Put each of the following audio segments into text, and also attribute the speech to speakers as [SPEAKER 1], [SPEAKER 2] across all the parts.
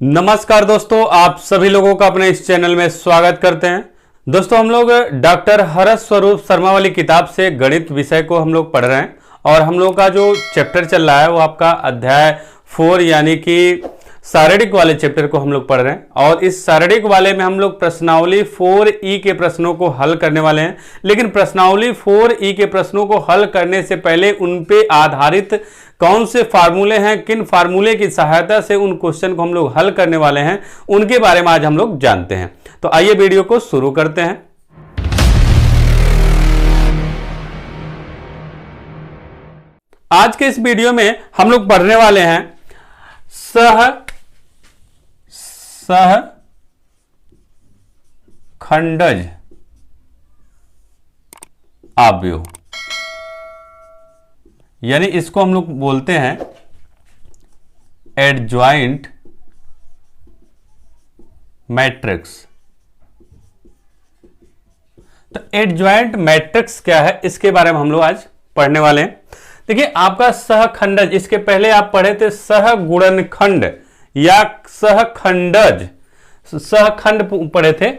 [SPEAKER 1] नमस्कार दोस्तों, आप सभी लोगों का अपने इस चैनल में स्वागत करते हैं। दोस्तों, हम लोग डॉक्टर हर्ष स्वरूप शर्मा वाली किताब से गणित विषय को हम लोग पढ़ रहे हैं और हम लोग का जो चैप्टर चल रहा है वो आपका अध्याय 4 यानी कि शारीरिक वाले चैप्टर को हम लोग पढ़ रहे हैं। और इस शारीरिक वाले में हम लोग प्रश्नावली 4E के प्रश्नों को हल करने वाले हैं। लेकिन प्रश्नावली 4E के प्रश्नों को हल करने से पहले उन पे आधारित कौन से फार्मूले हैं, किन फार्मूले की सहायता से उन क्वेश्चन को हम लोग हल करने वाले हैं, उनके बारे में आज हम लोग जानते हैं। तो आइए वीडियो को शुरू करते हैं। आज के इस वीडियो में हम लोग पढ़ने वाले हैं सहखंडज आव्यूह, यानी इसको हम लोग बोलते हैं एडजॉइंट मैट्रिक्स। तो एडजॉइंट मैट्रिक्स क्या है, इसके बारे में हम लोग आज पढ़ने वाले हैं। देखिए, आपका सहखंडज, इसके पहले आप पढ़े थे सहगुणनखंड या सहखंडज, सहखंड पढ़े थे।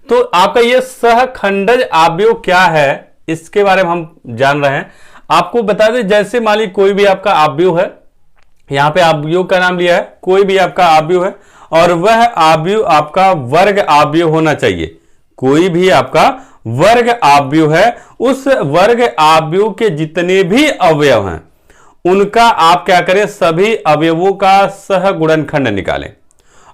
[SPEAKER 1] तो आपका ये सहखंडज आव्यूह क्या है, इसके बारे में हम जान रहे हैं। आपको बता दें, जैसे मान ली कोई भी आपका आव्यूह है, यहां पे आव्यूह का नाम लिया है, कोई भी आपका आव्यूह है और वह आव्यूह आपका वर्ग आव्यूह होना चाहिए। कोई भी आपका वर्ग आव्यूह है, उस वर्ग आव्यूह के जितने भी अवयव हैं उनका आप क्या करें, सभी अवयवों का सहगुणनखंड निकालें।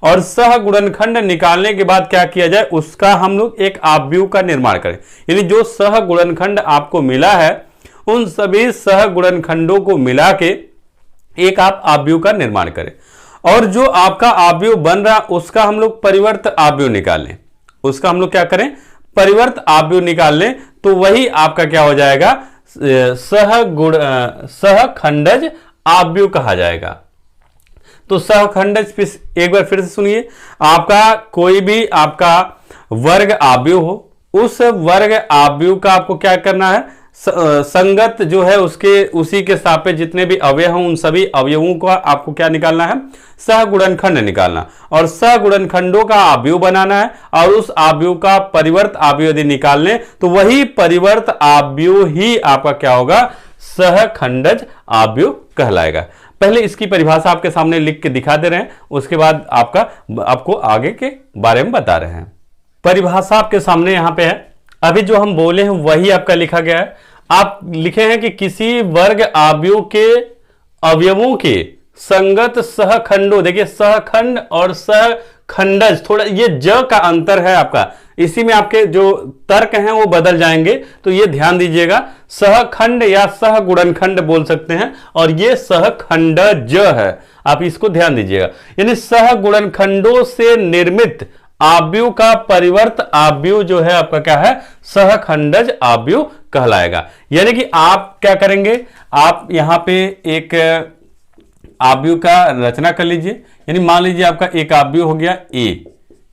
[SPEAKER 1] और सहगुणनखंड निकालने के बाद क्या किया जाए, उसका हम लोग एक आव्यूह का निर्माण करें। यानी जो सहगुणनखंड आपको मिला है उन सभी सहगुणनखंडों को मिला के एक आप आव्यूह का निर्माण करें। और जो आपका आव्यूह बन रहा उसका हम लोग परिवर्त आव्यूह निकाल लें। उसका हम लोग क्या करें, परिवर्त आव्यूह निकाल लें। तो वही आपका क्या हो जाएगा, सहखंडज आव्यूह कहा जाएगा। तो सहखंडज एक बार फिर से सुनिए, आपका कोई भी आपका वर्ग आव्यूह हो, उस वर्ग आव्यूह का आपको क्या करना है, संगत जो है उसके उसी के सापेक्ष जितने भी अवयव हैं उन सभी अवयवों का आपको क्या निकालना है, सहगुणनखंड निकालना। और सहगुणनखंडों का आव्यूह बनाना है और उस आव्यूह का परिवर्त आव्यूह यदि निकाल लें तो वही परिवर्त आव्यूह ही आपका क्या होगा, सहखंडज आव्यूह कहलाएगा। पहले इसकी परिभाषा आपके सामने लिख के दिखा दे रहे हैं, उसके बाद आपको आगे के बारे में बता रहे हैं। परिभाषा आपके सामने यहां पे है, अभी जो हम बोले हैं वही आपका लिखा गया है। आप लिखे हैं कि किसी वर्ग आव्यूह के अवयवों के संगत सहखंडों, देखिए सहखंड और सहखंडज, थोड़ा ये ज का अंतर है आपका, इसी में आपके जो तर्क हैं वो बदल जाएंगे। तो ये ध्यान दीजिएगा, सहखंड या सहगुणनखंड बोल सकते हैं और ये सहखंडज है, आप इसको ध्यान दीजिएगा। यानी सहगुणनखंडों से निर्मित आव्यूह का परिवर्त आव्यूह जो है आपका क्या है, सहखंडज आव्यूह कहलाएगा। यानी कि आप क्या करेंगे, आप यहां पे एक आव्यूह का रचना कर लीजिए। यानी मान लीजिए आपका एक आव्यूह हो गया A,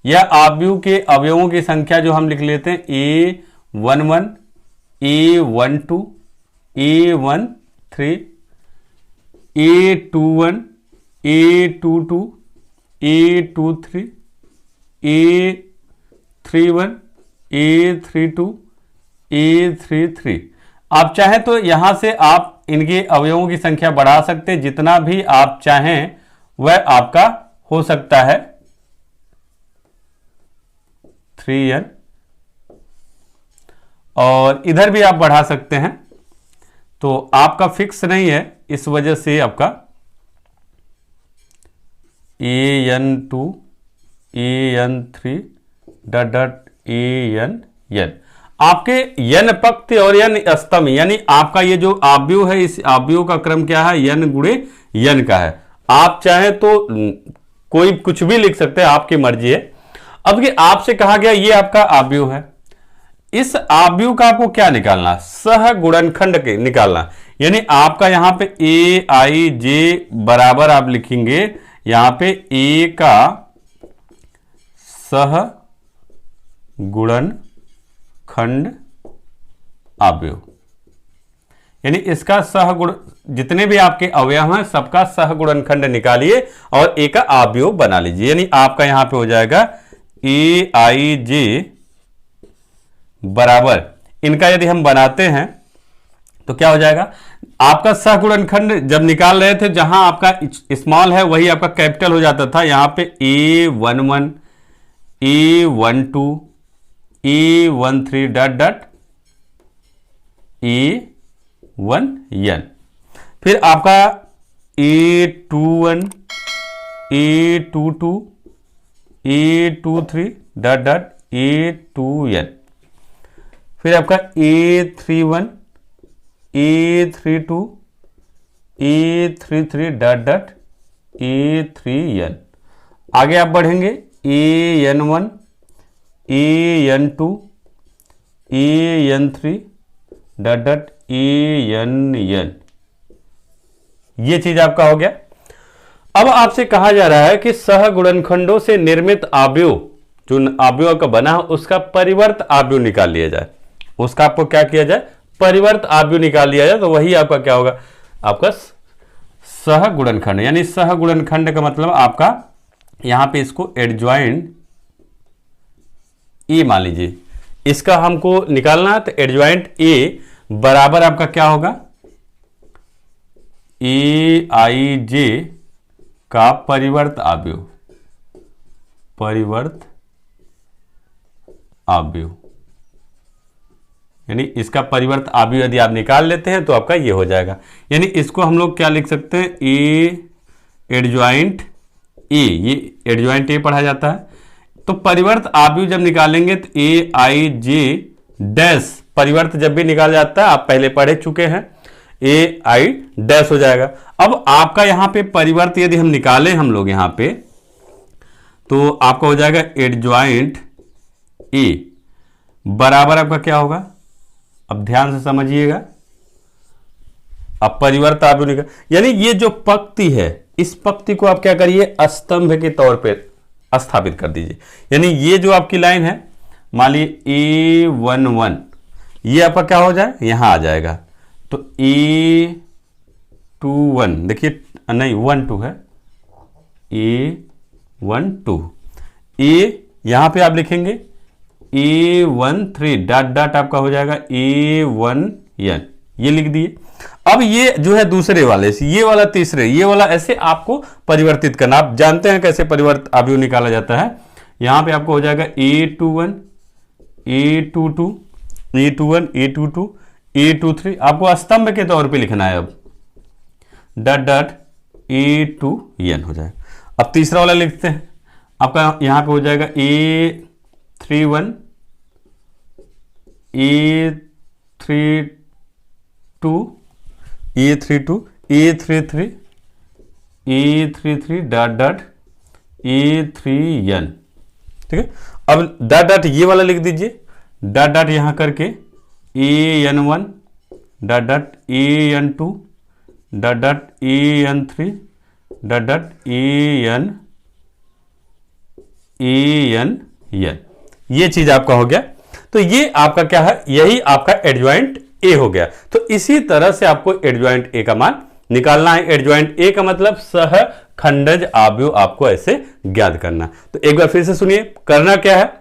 [SPEAKER 1] या आव्यूह के अवयवों की संख्या जो हम लिख लेते हैं A11, A12, A13, A21, A22, A23, A31, A32, A33। आप चाहें तो यहां से आप इनके अवयवों की संख्या बढ़ा सकते हैं, जितना भी आप चाहें वह आपका हो सकता है 3n, और इधर भी आप बढ़ा सकते हैं। तो आपका फिक्स नहीं है, इस वजह से आपका an2, an3 an आपके यन पक्त और यन स्तंभ, यानी आपका ये जो आव्यूह है इस आव्यूह का क्रम क्या है, यन गुणे यन का है। आप चाहे तो कोई कुछ भी लिख सकते हैं, आपकी मर्जी है। अब ये आपसे कहा गया ये आपका आव्यूह है, इस आव्यूह का आपको क्या निकालना, सहगुणनखंड के निकालना। यानी आपका यहां पे Aij बराबर आप लिखेंगे यहां पे A का सहगुणनखंड आव्यूह, यानी इसका सहगुण जितने भी आपके अवयव हैं सबका सहगुणनखंड निकालिए और ए का अवयव बना लीजिए। यानी आपका यहां पे हो जाएगा ए आई जे बराबर, इनका यदि हम बनाते हैं तो क्या हो जाएगा, आपका सहगुणनखंड जब निकाल रहे थे जहां आपका स्मॉल है वही आपका कैपिटल हो जाता था। यहां पे A11 A12 A13 dot dot A1n, फिर आपका A21 A22 A23 dot dot A2n, फिर आपका A31 A32 A33 dot dot A3n। आगे आप बढ़ेंगे AN1 AN2 AN3 dot dot ANN। ये चीज आपका हो गया। अब आपसे कहा जा रहा है कि सहगुणनखंडों से निर्मित अवयव, जो अवयव का बना है उसका परिवर्त अवयव निकाल लिया जाए। उसका आपको क्या किया जाए, परिवर्त अवयव निकाल लिया जाए। तो वही आपका क्या होगा, आपका सहगुणनखंड। यानी सहगुणनखंड का मतलब आपका यहां पे इसको एडजॉइंट ए मान लीजिए, इसका हमको निकालना है। तो एडजॉइंट ए बराबर आपका क्या होगा, ए आई जे का परिवर्त अवयव, परिवर्त अवयव। यानी इसका परिवर्त अवयव यदि आप निकाल लेते हैं तो आपका ये हो जाएगा। यानी इसको हम लोग क्या लिख सकते हैं, ए एडजॉइंट ए, ये एडजॉइंट ए पढ़ा जाता है। तो परिवर्त अवयव जब निकालेंगे तो ए आई जे डैश, परिवर्त जब भी निकाल जाता है आप पहले पढ़ चुके हैं, ए आई डैश हो जाएगा। अब आपका यहां पे परिवर्त यदि हम निकालें हम लोग यहां पे, तो आपका हो जाएगा एडजॉइंट ए बराबर आपका क्या होगा, अब ध्यान से समझिएगा। अब परिवर्त अवयव निकाल, यानी ये जो पंक्ति है इस पंक्ति को आप क्या करिए, स्तंभ के तौर पे स्थापित कर दीजिए। यानी ये जो आपकी लाइन है, मान लीजिए A11, ये आपका क्या हो जाए, यहां आ जाएगा। तो A21 देखिए, नहीं 12 है, A12 ए, यहां पे आप लिखेंगे A13 डॉट डॉट आपका हो जाएगा A1n, ये लिख दिए। अब ये जो है दूसरे वाले से, ये वाला तीसरे, ये वाला ऐसे आपको परिवर्तित करना। आप जानते हैं कैसे परिवर्त अवयव निकाला जाता है। यहां पे आपको हो जाएगा A21 A22 A21 A22 A23, आपको स्तंभ के तौर पे लिखना है। अब डॉट डॉट A2n हो जाएगा। अब तीसरा वाला लिखते हैं, आपका यहां पे हो जाएगा A31 A32 A32 A33 A33 dot dot A3n, ठीक है। अब डॉट डॉट ये वाला लिख दीजिए, डॉट डॉट यहां करके AN1 dot dot AN2 dot dot AN3 dot dot ANN, ये चीज आपका हो गया। तो ये आपका क्या है, यही आपका एडजॉइंट ए हो गया। तो इसी तरह से आपको एडजॉइंट ए का मान निकालना है। एडजॉइंट ए का मतलब सहखंडज अवयव आपको ऐसे ज्ञात करना। तो एक बार फिर से सुनिए, करना क्या है,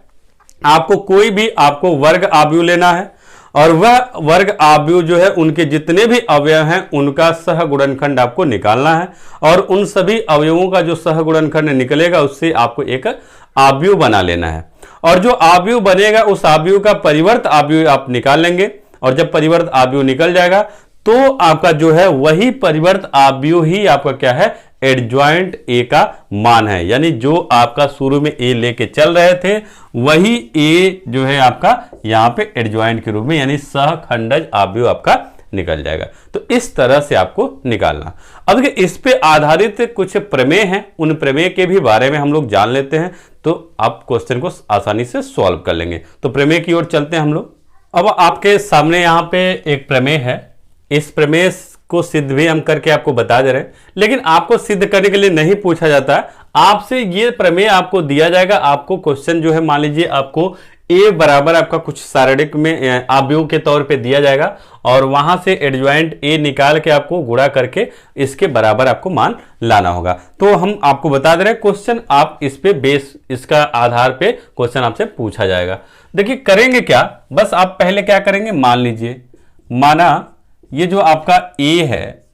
[SPEAKER 1] आपको कोई भी आपको वर्ग अवयव लेना है और वह वर्ग अवयव जो है उनके जितने भी अवयव हैं उनका सहगुणनखंड आपको निकालना है। और उन सभी अवयवों का जो सहगुणनखंड निकलेगा उससे आपको एक अवयव बना लेना है। और जो अवयव बनेगा उस अवयव का परिवर्त अवयव आप निकाल लेंगे। और जब परिवर्त अवयव निकल जाएगा तो आपका जो है वही परिवर्त अवयव ही आपका क्या है, एडजॉइंट ए का मान है। यानी जो आपका शुरू में ए लेके चल रहे थे वही ए जो है आपका यहां पे एडजॉइंट के रूप में, यानी सहखंडज अवयव आपका निकल जाएगा। तो इस तरह से आपको निकालना। अब देखिए इस पे आधारित कुछ प्रमेय हैं, उन प्रमेय के भी बारे में हम लोग जान लेते हैं तो आप क्वेश्चन को आसानी से सॉल्व कर लेंगे। तो प्रमेय की ओर चलते हैं हम लोग। अब आपके सामने यहां पे एक प्रमेय है, इस प्रमेय को सिद्ध भी हम करके आपको बता दे रहे हैं, लेकिन आपको सिद्ध करने के लिए नहीं पूछा जाता है। आपसे ये प्रमेय आपको दिया जाएगा। आपको क्वेश्चन जो है मान लीजिए आपको ए बराबर आपका कुछ शारीरिक में अवयव के तौर पे दिया जाएगा और वहां से एडजॉइंट ए निकाल के आपको गुणा करके इसके बराबर आपको मान लाना होगा। तो हम आपको बता दे रहे हैं क्वेश्चन, आप इस पे बेस, इसका आधार पे क्वेश्चन आपसे पूछा जाएगा। देखिए करेंगे क्या, बस आप पहले क्या करेंगे, मान लीजिए, माना ये जो आपका ए है,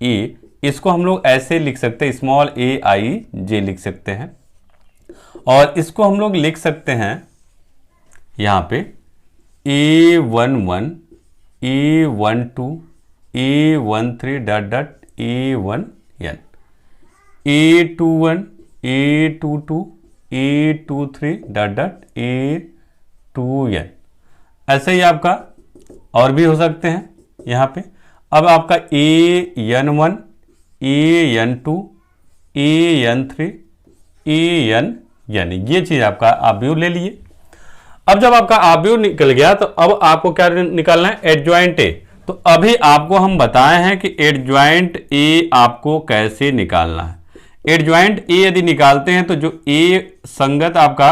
[SPEAKER 1] ए, इसको हम लोग ऐसे लिख सकते हैं, स्मॉल ए आई जे लिख सकते हैं, और इसको हम लोग लिख सकते हैं यहां पे A11 A12 A13 dot dot A1n, A21 A22 A23 dot dot A2n, ऐसे ही आपका और भी हो सकते हैं यहां पे। अब आपका AN1 AN2 AN3 AN, यानी ये चीज आपका अवयव ले लिए। अब जब आपका अवयव निकल गया तो अब आपको क्या निकालना है, एडजॉइंट ए। तो अभी आपको हम बताए हैं कि एडजॉइंट ए आपको कैसे निकालना है। एडजॉइंट ए यदि निकालते हैं तो जो ए संगत आपका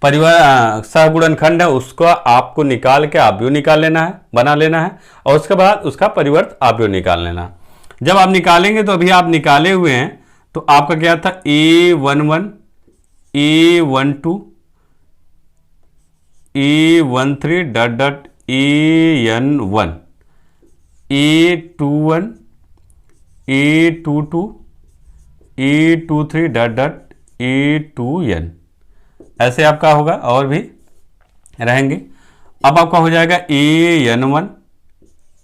[SPEAKER 1] परिवार सहगुणनखंड है उसको आपको निकाल के अवयव निकाल लेना है, बना लेना है, और उसके बाद उसका परिवर्त अवयव निकाल लेना है। जब आप निकालेंगे तो अभी आप निकाले हुए हैं, तो आपका क्या था, A11 A12 A13 dot dot AN1 A21 A22 A23 dot dot A2n, ऐसे आपका होगा और भी रहेंगे। अब आपका हो जाएगा AN1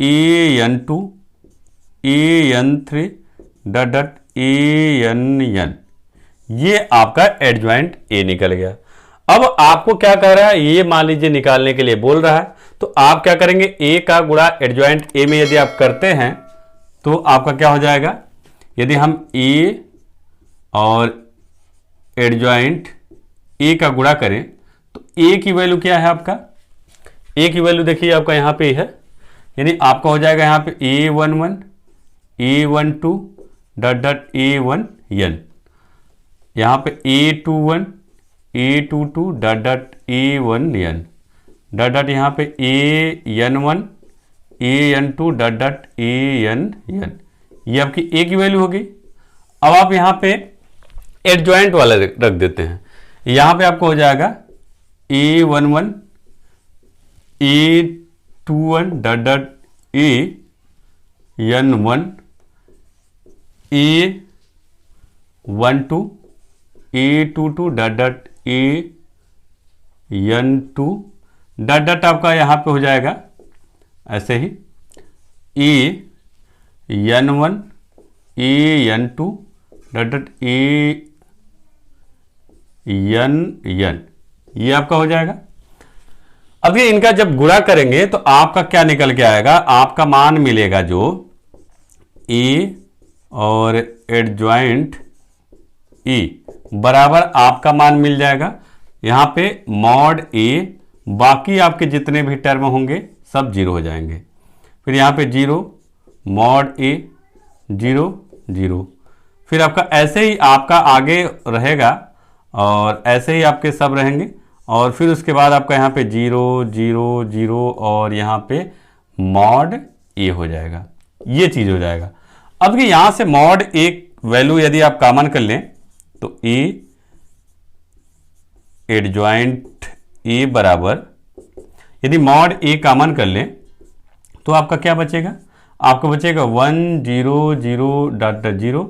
[SPEAKER 1] AN2 AN3 dot dot ANN, ये आपका एडजॉइंट ए निकल गया। अब आपको क्या कह रहा है, ये मान लीजिए निकालने के लिए बोल रहा है, तो आप क्या करेंगे, ए का गुणा एडजॉइंट ए में यदि आप करते हैं तो आपका क्या हो जाएगा, यदि हम ए और एडजॉइंट ए का गुणा करें तो ए की वैल्यू क्या है आपका, ए की वैल्यू देखिए आपका यहां पे है, यानी आपका हो जाएगा यहां पे A11 A12 dot dot A1n, यहां पे A21 A22 dot dot A1n dot dot यहाँ पे AN1 AN2 dot dot ANN, ये आपकी ए की वैल्यू होगी। अब आप यहाँ पे एडजॉइंट वाला रख देते हैं, यहाँ पे आपको हो जाएगा A11 A21 dot dot AN1 A12 A22 dot dot AN2 dot dot आपका यहाँ पे हो जाएगा ऐसे ही AN1 AN2 dot dot ANN, ये आपका हो जाएगा। अब ये इनका जब गुणा करेंगे तो आपका क्या निकल के आएगा, आपका मान मिलेगा जो ए और एडजॉइंट ई बराबर आपका मान मिल जाएगा यहां पे मॉड ए, बाकी आपके जितने भी टर्म होंगे सब जीरो हो जाएंगे। फिर यहां पे जीरो मॉड ए 0 0, फिर आपका ऐसे ही आपका आगे रहेगा और ऐसे ही आपके सब रहेंगे, और फिर उसके बाद आपका यहाँ पे 0 0 0 और यहाँ पे मॉड ए हो जाएगा, ये चीज हो जाएगा। अब कि यहां से मॉड ए वैल्यू यदि आप कॉमन कर लें तो ए एडजॉइंट ए बराबर, यदि मॉड ए कॉमन कर लें तो आपका क्या बचेगा, आपको बचेगा 1 0 0 डॉट डॉट 0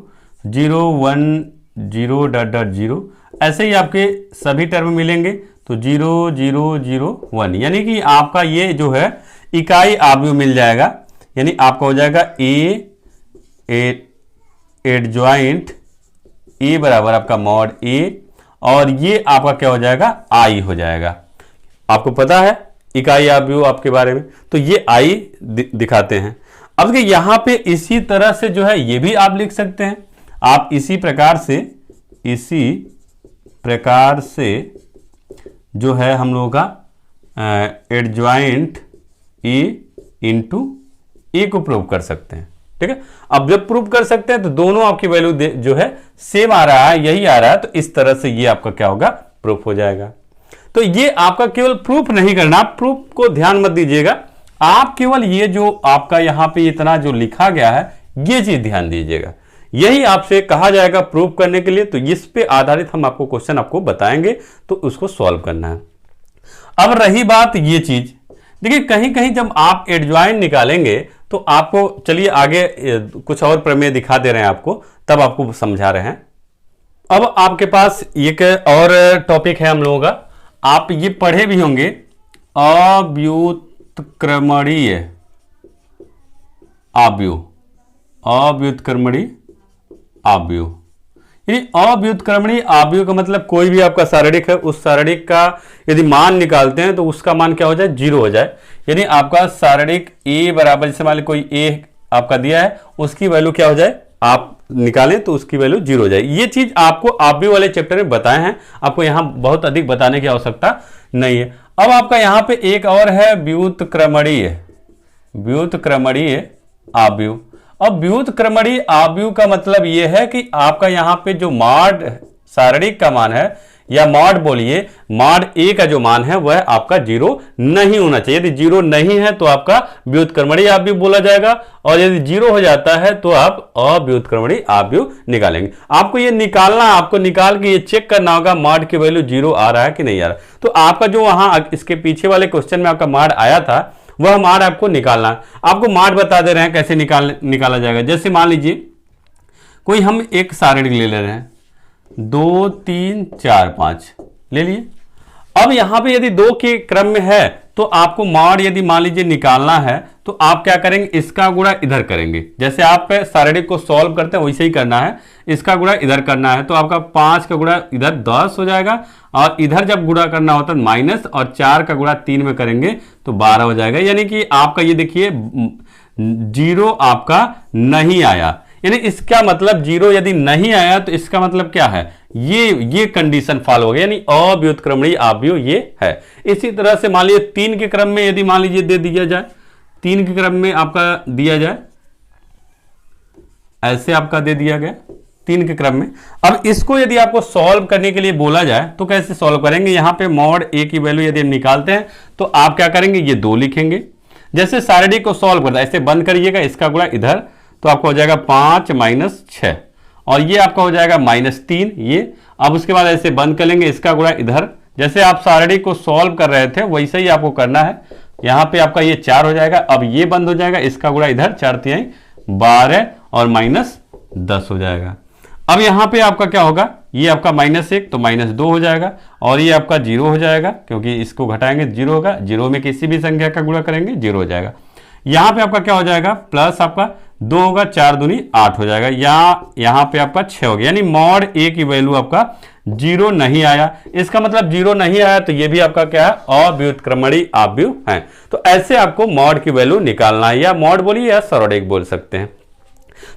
[SPEAKER 1] 0 1 0 डॉट डॉट 0, ऐसे ही आपके सभी टर्म मिलेंगे तो 0 0 0 1, यानी कि आपका ये जो है इकाई अवयव मिल जाएगा, यानी आपका हो जाएगा ए एडजॉइंट ए बराबर आपका मॉड ए, और ये आपका क्या हो जाएगा, आई हो जाएगा। आपको पता है इकाई अवयव आपके बारे में, तो ये आई दिखाते हैं। अब यहां पे इसी तरह से जो है ये भी आप लिख सकते हैं, आप इसी प्रकार से जो है हम लोगों का एडजॉइंट ए इंटू ए को प्रूव कर सकते हैं। ठीक है, अब जब प्रूव कर सकते हैं तो दोनों आपकी वैल्यू जो है सेम आ रहा है, यही आ रहा है, तो इस तरह से ये आपका क्या होगा, प्रूफ हो जाएगा। तो ये आपका केवल प्रूफ नहीं करना, आप प्रूफ को ध्यान मत दीजिएगा, आप केवल ये जो आपका यहां पे इतना जो लिखा गया है ये चीज ध्यान दीजिएगा, यही आपसे कहा जाएगा प्रूफ करने के लिए। तो इस पे आधारित हम आपको क्वेश्चन आपको बताएंगे, तो उसको सॉल्व करना है। अब रही बात ये चीज, देखिए कहीं कहीं जब आप एडजॉइंट निकालेंगे तो आपको, चलिए आगे कुछ और प्रमेय दिखा दे रहे हैं आपको, तब आपको समझा रहे हैं। अब आपके पास एक और टॉपिक है हम लोगों का, आप ये पढ़े भी होंगे, अव्युत्क्रमणीय आव्यूह। अव्युत्क्रमणीय आव्यूह यानी अव्युत्क्रमणीय आव्यूह का मतलब कोई भी आपका शारीरिक है, उस शारीरिक का यदि मान निकालते हैं तो उसका मान क्या हो जाए, 0 हो जाए। यानी आपका शारीरिक ए बराबर, जैसे मान लीजिए कोई ए आपका दिया है, उसकी वैल्यू क्या हो जाए, आप निकालें तो उसकी वैल्यू 0 हो जाए। ये चीज आपको आव्यूह वाले चैप्टर में बताए हैं, आपको यहां बहुत अधिक बताने की आवश्यकता नहीं है। अब आपका यहां पे एक और है व्युत्क्रमणीय, व्युत्क्रमणीय आव्यूह। अब व्युत्क्रमणीय आव्यूह का मतलब यह है कि आपका यहां पे जो मॉड शारीरिक का मान है, या मॉड बोलिए, मॉड ए का जो मान है वह आपका 0 नहीं होना चाहिए। यदि 0 नहीं है तो आपका व्युत्क्रमणीय आव्यूह बोला जाएगा, और यदि 0 हो जाता है तो आप अव्युत्क्रमणीय आव्यूह निकालेंगे। आपको ये निकालना, आपको निकाल के ये चेक करना होगा मॉड की वैल्यू 0 आ रहा है कि नहीं आ रहा। तो आपका जो वहां इसके पीछे वाले क्वेश्चन में आपका मॉड आया था, वह मॉड आपको निकालना है। आपको मॉड बता दे रहे हैं कैसे निकाला जाएगा। जैसे मान लीजिए कोई हम एक शारीरिक ले रहे हैं, 2 3 4 5 ले लिए। अब यहां पे यदि 2 के क्रम में है तो आपको मॉड यदि मान लीजिए निकालना है तो आप क्या करेंगे, इसका गुणा इधर करेंगे। जैसे आप शारीरिक को सॉल्व करते हैं वैसे ही करना है, इसका गुणा इधर करना है। तो आपका 5 का गुणा इधर 10 हो जाएगा, और इधर जब गुणा करना होता है माइनस, और 4 का गुणा 3 में करेंगे तो 12 हो जाएगा। यानी कि आपका ये देखिए 0 आपका नहीं आया, यानी इसका मतलब 0 यदि नहीं आया तो इसका मतलब क्या है, ये कंडीशन फॉलो हो गया, यानी अव्युत्क्रमणीय आव्यूह ये है। इसी तरह से मान लीजिए 3 के क्रम में यदि मान लीजिए दे दिया जाए, 3 के क्रम में आपका दिया जाए, ऐसे आपका दे दिया गया 3 के क्रम में। अब इसको यदि आपको सॉल्व करने के लिए बोला जाए तो कैसे सॉल्व करेंगे, यहां पे मॉड ए की वैल्यू यदि हम निकालते हैं तो आप क्या करेंगे, ये 2 लिखेंगे। जैसे शारीरिक को सॉल्व करता है, ऐसे बंद करिएगा, इसका गुणा इधर, तो आपको हो जाएगा 5 - 6, और ये आपका हो जाएगा -3 ये। अब उसके बाद ऐसे बंद कर लेंगे, इसका गुणा इधर। जैसे आप शारीरिक को सॉल्व कर रहे थे वैसे ही आपको करना है। यहां पे आपका ये 4 हो जाएगा, अब ये बंद हो जाएगा, इसका गुणा इधर, 4 × 12 और -10 हो जाएगा। अब यहां पे आपका क्या होगा, ये आपका -1 तो -2 हो जाएगा, और ये आपका 0 हो जाएगा, क्योंकि इसको घटाएंगे 0 होगा। 0 में किसी भी संख्या का गुणा करेंगे 0 हो जाएगा। यहां पे आपका क्या हो जाएगा, प्लस आपका 2 होगा, 4 दूनी 8 हो जाएगा, यहां पे आपका 6 हो गया। यानी मॉड ए की वैल्यू आपका 0 नहीं आया। इसका मतलब 0 नहीं आया तो ये भी आपका क्या है, अव्युत्क्रमणीय आव्यूह है। तो ऐसे आपको मॉड की वैल्यू निकालना है, या मॉड बोलिए या शारीरिक बोल सकते हैं।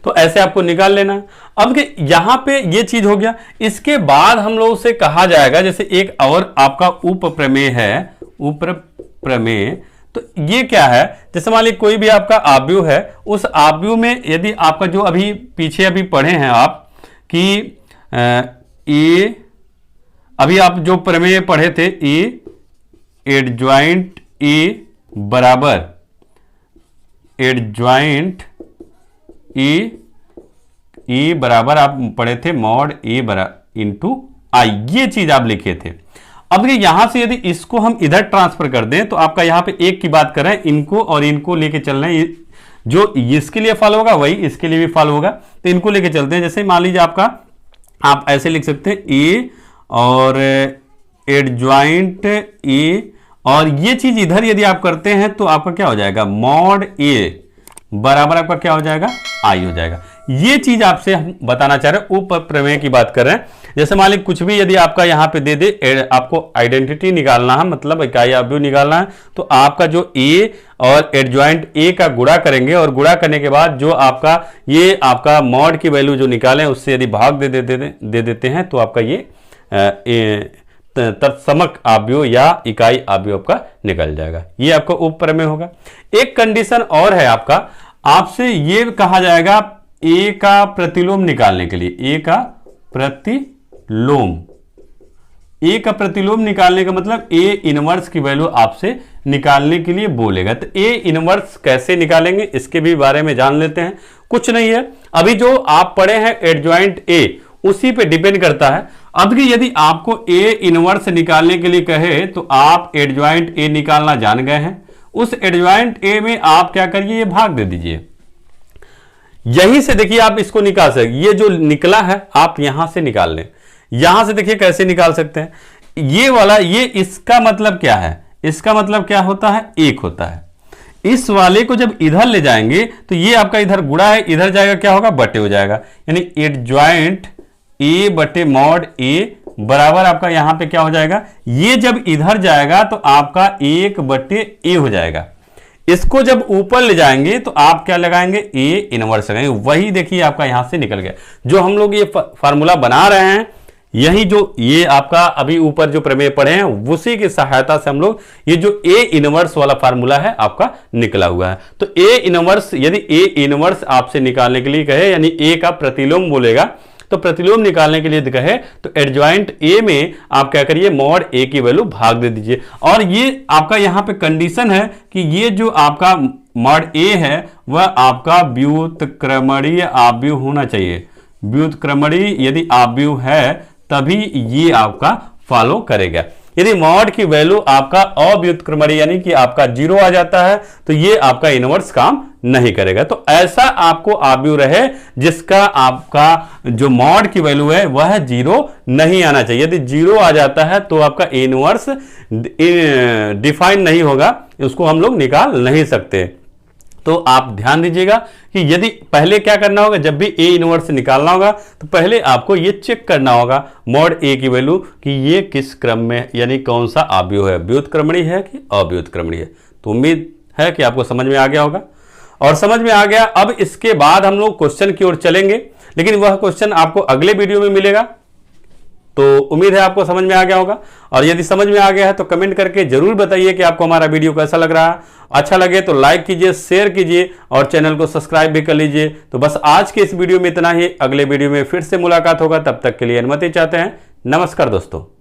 [SPEAKER 1] तो ऐसे आपको निकाल लेना है। अब यहां पे ये चीज हो गया। इसके बाद हम लोगों से कहा जाएगा, जैसे एक और आपका उप प्रमेय है, उप प्रमेय। तो ये क्या है, जैसे मान लीजिए कोई भी आपका आव्यूह है, उस आव्यूह में यदि आपका जो अभी पीछे अभी पढ़े हैं आप कि ए, अभी आप जो प्रमेय पढ़े थे, ए एडजॉइंट ए बराबर एडजॉइंट ए बराबर आप पढ़े थे मॉड ए बराबर इंटू आई, ये चीज आप लिखे थे। अब यहां से यदि इसको हम इधर ट्रांसफर कर दें तो आपका यहां पे एक की बात कर रहे हैं, इनको और इनको लेके चल रहे हैं, जो इसके लिए फॉलो होगा वही इसके लिए भी फॉलो होगा, तो इनको लेके चलते हैं। जैसे मान लीजिए आपका, आप ऐसे लिख सकते हैं ए और एडजॉइंट ए, और ये चीज इधर यदि आप करते हैं तो आपका क्या हो जाएगा, मॉड ए बराबर आपका क्या हो जाएगा, आई हो जाएगा। ये चीज आपसे हम बताना चाह रहे हैं, उप प्रमेय की बात कर रहे हैं। जैसे मान लीजिए कुछ भी यदि आपका यहां पे दे दे, आपको आइडेंटिटी निकालना है, मतलब इकाई आव्यूह निकालना है, तो आपका जो ए और एडजॉइंट ए का गुणा करेंगे, और गुणा करने के बाद जो आपका ये आपका मॉड की वैल्यू जो निकालें उससे यदि भाग दे देते हैं तो आपका ये तत्समक आव्यूह या इकाई आव्यूह आपका निकल जाएगा। ये आपका उप प्रमेय होगा। एक कंडीशन और है आपका, आपसे ये कहा जाएगा ए का प्रतिलोम निकालने के लिए, ए का प्रतिलोम ए का प्रतिलोम निकालने का मतलब ए इनवर्स की वैल्यू आपसे निकालने के लिए बोलेगा। तो ए इनवर्स कैसे निकालेंगे इसके भी बारे में जान लेते हैं। कुछ नहीं है, अभी जो आप पढ़े हैं एडजॉइंट ए उसी पे डिपेंड करता है। अब कि यदि आपको ए इनवर्स निकालने के लिए कहे तो आप एडजॉइंट ए निकालना जान गए हैं। उस एडजॉइंट ए में आप क्या करिए, ये भाग दे दीजिए। यहीं से देखिए आप इसको निकाल सकते, ये जो निकला है आप यहां से निकाल लें। यहां से देखिए कैसे निकाल सकते हैं, ये वाला, ये इसका मतलब क्या है, इसका मतलब क्या होता है, 1 होता है। इस वाले को जब इधर ले जाएंगे तो ये आपका इधर गुणा है, इधर जाएगा क्या होगा, बटे हो जाएगा। यानी एडजॉइंट ए बटे मॉड ए बराबर आपका यहां पे क्या हो जाएगा, ये जब इधर जाएगा तो आपका 1 बटे ए हो जाएगा। इसको जब ऊपर ले जाएंगे तो आप क्या लगाएंगे, ए इनवर्स लगाएंगे। वही देखिए आपका यहां से निकल गया। जो हम लोग ये फार्मूला बना रहे हैं, यही जो ये आपका अभी ऊपर जो प्रमेय पढ़े हैं उसी की सहायता से हम लोग ये जो ए इनवर्स वाला फार्मूला है आपका निकला हुआ है। तो ए इनवर्स, यदि ए इनवर्स आपसे निकालने के लिए कहे, यानी ए का प्रतिलोम बोलेगा, तो प्रतिलोम निकालने के लिए कहे तो एडजॉइंट ए में आप क्या करिए, मॉड ए की वैल्यू भाग दे दीजिए। और ये आपका यहां पे कंडीशन है कि ये जो आपका मॉड ए है वह आपका व्युत्क्रमणीय आव्यूह होना चाहिए। व्युत्क्रमणीय यदि आव्यूह है तभी ये आपका फॉलो करेगा। यदि मॉड की वैल्यू आपका अव्युत्क्रमणीय यानी कि आपका 0 आ जाता है तो ये आपका इनवर्स काम नहीं करेगा। तो ऐसा आपको आव्यूह रहे जिसका आपका जो मॉड की वैल्यू है वह 0 नहीं आना चाहिए। यदि 0 आ जाता है तो आपका इनवर्स डिफाइन नहीं होगा, उसको हम लोग निकाल नहीं सकते। तो आप ध्यान दीजिएगा कि यदि पहले क्या करना होगा, जब भी ए इनवर्स निकालना होगा तो पहले आपको ये चेक करना होगा मॉड ए की वैल्यू कि ये किस क्रम में, यानी कौन सा आव्यूह है, व्युत्क्रमणीय है कि अव्युत्क्रमणीय है। तो उम्मीद है कि आपको समझ में आ गया होगा। और समझ में आ गया, अब इसके बाद हम लोग क्वेश्चन की ओर चलेंगे, लेकिन वह क्वेश्चन आपको अगले वीडियो में मिलेगा। तो उम्मीद है आपको समझ में आ गया होगा। और यदि समझ में आ गया है तो कमेंट करके जरूर बताइए कि आपको हमारा वीडियो कैसा लग रहा है। अच्छा लगे तो लाइक कीजिए, शेयर कीजिए और चैनल को सब्सक्राइब भी कर लीजिए। तो बस आज के इस वीडियो में इतना ही। अगले वीडियो में फिर से मुलाकात होगा, तब तक के लिए अनुमति चाहते हैं। नमस्कार दोस्तों।